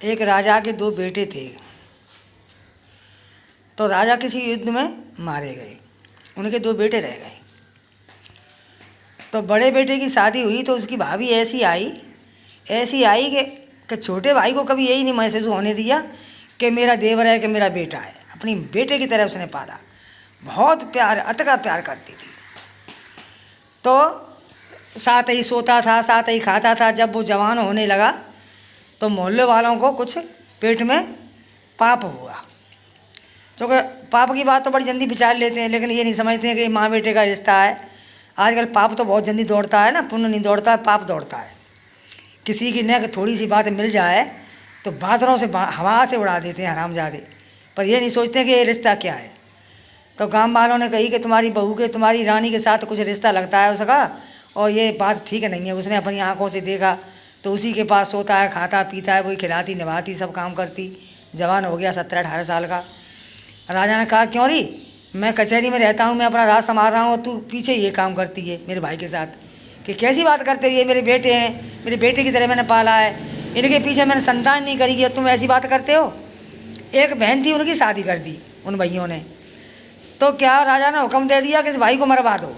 एक राजा के दो बेटे थे। तो राजा किसी युद्ध में मारे गए, उनके दो बेटे रह गए। तो बड़े बेटे की शादी हुई तो उसकी भाभी ऐसी आई कि छोटे भाई को कभी यही नहीं महसूस होने दिया कि मेरा देवर है, कि मेरा बेटा है। अपनी बेटे की तरह उसने पाला, बहुत प्यार, अतका प्यार करती थी। तो साथ ही सोता था, साथ ही खाता था। जब वो जवान होने लगा तो मोहल्ले वालों को कुछ पेट में पाप हुआ। क्योंकि पाप की बात तो बड़ी जल्दी विचार लेते हैं, लेकिन ये नहीं समझते हैं कि माँ बेटे का रिश्ता है। आजकल पाप तो बहुत जल्दी दौड़ता है ना, पुण्य नहीं दौड़ता है, पाप दौड़ता है। किसी की न थोड़ी सी बात मिल जाए तो बादलों से हवा से उड़ा देते हैं हरामजादे, पर ये नहीं सोचते कि ये रिश्ता क्या है। तो गांव वालों ने कही कि तुम्हारी बहू के, तुम्हारी रानी के साथ कुछ रिश्ता लगता है उसका, और ये बात ठीक नहीं है। उसने अपनी आंखों से देखा तो उसी के पास सोता है, खाता पीता है, वही खिलाती निभाती, सब काम करती। जवान हो गया 17-18 साल का। राजा ने कहा, क्यों री, मैं कचहरी में रहता हूँ, मैं अपना राज संभाल रहा हूँ, तू पीछे ये काम करती है मेरे भाई के साथ? कि कैसी बात करते हो, ये मेरे बेटे हैं, मेरे बेटे की तरह मैंने पाला है, इनके पीछे मैंने संतान नहीं करी, तुम ऐसी बात करते हो? एक बहन थी, उनकी शादी कर दी उन भाइयों ने। तो क्या राजा ने हुक्म दे दिया कि इस भाई को मरवा दो।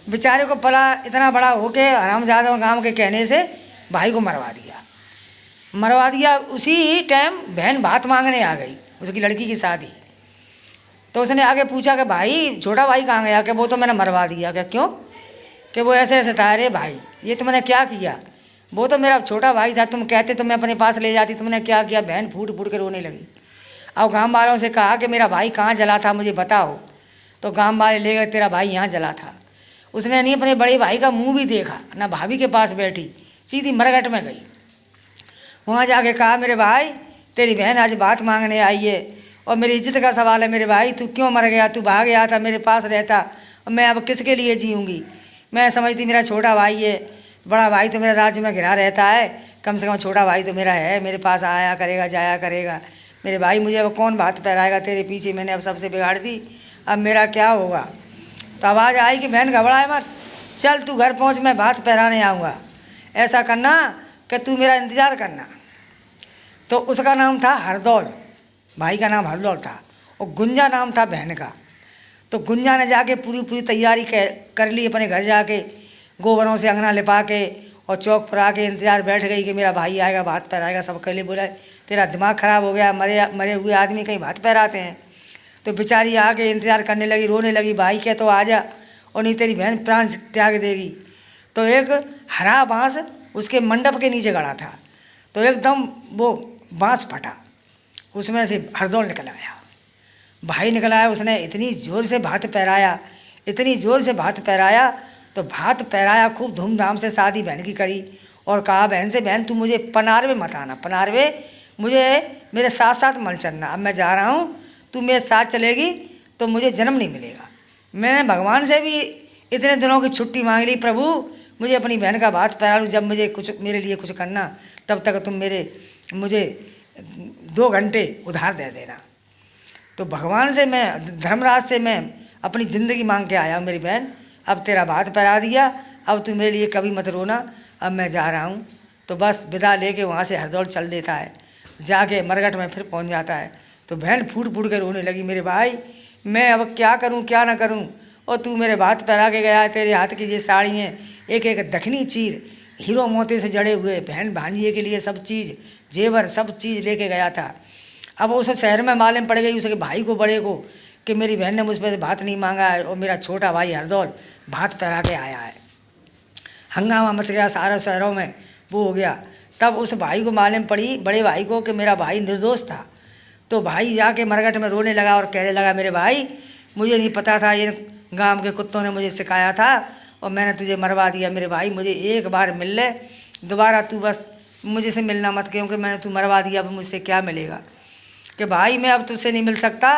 बेचारे को पला इतना बड़ा होके हरामजादा गांव के कहने से भाई को मरवा दिया। उसी टाइम बहन बात मांगने आ गई, उसकी लड़की की शादी। तो उसने आगे पूछा कि भाई, छोटा भाई कहाँ गया? कि वो तो मैंने मरवा दिया। क्या, क्यों? कि वो ऐसे ऐसे था। अरे भाई, ये तुमने क्या किया? वो तो मेरा छोटा भाई था, तुम कहते तो मैं अपने पास ले जाती, तुमने क्या किया? बहन फूट फूट के रोने लगी। अब गांव वालों से कहा कि मेरा भाई कहाँ जला था, मुझे बताओ। तो गांव वाले ले गए, तेरा भाई यहाँ जला था। उसने नहीं अपने बड़े भाई का मुंह भी देखा, ना भाभी के पास बैठी, सीधी मरघट में गई। वहाँ जाके कहा, मेरे भाई, तेरी बहन आज बात मांगने आई है और मेरी इज्जत का सवाल है। मेरे भाई, तू क्यों मर गया? तू भाग गया था, मेरे पास रहता, और मैं अब किसके लिए जीऊँगी? मैं समझती मेरा छोटा भाई है, बड़ा भाई तो मेरे राज्य में घिरा रहता है, कम से कम छोटा भाई तो मेरा है, मेरे पास आया करेगा, जाया करेगा। मेरे भाई, मुझे अब कौन बात पहराएगा? तेरे पीछे मैंने अब सबसे बिगाड़ दी, अब मेरा क्या होगा? तो आवाज़ आई कि बहन घबराए मत, चल तू घर पहुँच, मैं बात पहराने आऊँगा। ऐसा करना कि तू मेरा इंतज़ार करना। तो उसका नाम था हरदौल, भाई का नाम हरदौल था, और गुंजा नाम था बहन का। तो गुंजा ने जाके पूरी तैयारी कर ली अपने घर जाके, गोबरों से अंगना लिपा के और चौक पर आके इंतज़ार बैठ गई कि मेरा भाई आएगा, बात पहराएगा। सब कहले बोला, तेरा दिमाग ख़राब हो गया, मरे हुए आदमी कहीं बात पहराते हैं? तो बेचारी आके इंतज़ार करने लगी, रोने लगी, भाई क्या तो आ जा, और नहीं तेरी बहन प्राण त्याग देगी। तो एक हरा बाँस उसके मंडप के नीचे गड़ा था, तो एकदम वो बाँस फटा, उसमें से हरदौल निकल आया, भाई निकल आया। उसने इतनी ज़ोर से भात पहराया, इतनी ज़ोर से भात पहराया, तो भात पहराया, खूब धूमधाम से शादी बहन की करी। और कहा बहन से, बहन तू मुझे पनारवे मत आना, पनारवे मुझे मेरे साथ साथ मत चलना, अब मैं जा रहा हूँ, तू मेरे साथ चलेगी तो मुझे जन्म नहीं मिलेगा। मैंने भगवान से भी इतने दिनों की छुट्टी मांग ली, प्रभु मुझे अपनी बहन का भात पहरा लूँ, जब मुझे कुछ मेरे लिए कुछ करना तब तक तुम मुझे 2 घंटे उधार दे देना। तो भगवान से, मैं धर्मराज से मैं अपनी ज़िंदगी मांग के आया हूँ। मेरी बहन, अब तेरा भात पहरा दिया, अब तू मेरे लिए कभी मत रोना, अब मैं जा रहा हूँ। तो बस विदा लेके वहाँ से हरदौल चल देता है, जाके मरघट में फिर पहुँच जाता है। तो बहन फूट फूट के रोने लगी, मेरे भाई मैं अब क्या करूँ क्या ना करूँ, और तू मेरे भात पहरा के गया, तेरे हाथ की ये साड़ी हैं, एक एक दखनी चीर हीरो मोती से जड़े हुए, बहन भांजिए के लिए सब चीज़, जेवर सब चीज़ लेके गया था। अब उस शहर में मालूम पड़ गई उसके भाई को, बड़े को, कि मेरी बहन ने मुझ पर भात नहीं मांगा है, और मेरा छोटा भाई हरदौल भात पहरा के आया है। हंगामा मच गया सारे शहरों में, वो हो गया। तब उस भाई को मालूम पड़ी, बड़े भाई को, कि मेरा भाई निर्दोष था। तो भाई जाके मरघट में रोने लगा और कहने लगा, मेरे भाई मुझे नहीं पता था, ये गांव के कुत्तों ने मुझे सिखाया था और मैंने तुझे मरवा दिया। मेरे भाई मुझे एक बार मिल ले, दोबारा तू बस मुझे से मिलना मत, क्योंकि मैंने तू मरवा दिया, अब मुझसे क्या मिलेगा? कि भाई मैं अब तुझसे नहीं मिल सकता,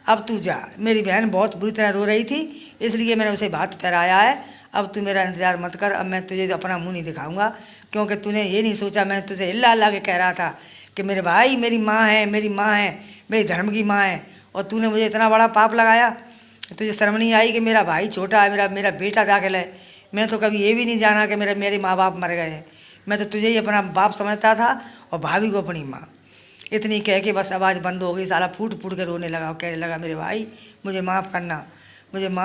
अब तू जा। मेरी बहन बहुत बुरी तरह रो रही थी, इसलिए मैंने उसे भात पहराया है, अब तू मेरा इंतज़ार मत कर, अब मैं तुझे अपना मुंह नहीं दिखाऊंगा, क्योंकि तूने ये नहीं सोचा, मैंने तुझे इल्ला अल्लाह के कह रहा था कि मेरे भाई मेरी माँ है, मेरी माँ है, मेरी धर्म की माँ है, और तूने मुझे इतना बड़ा पाप लगाया। तुझे शर्म नहीं आई कि मेरा भाई छोटा है, मेरा बेटा दाखिल है? मैंने तो कभी ये भी नहीं जाना कि मेरे माँ बाप मर गए हैं। मैं तो तुझे ही अपना बाप समझता था और भाभी को अपनी माँ। इतनी कह के बस आवाज़ बंद हो गई। साला फूट फूट के रोने लगा और कहने लगा, मेरे भाई मुझे माफ़ करना, मुझे माफ़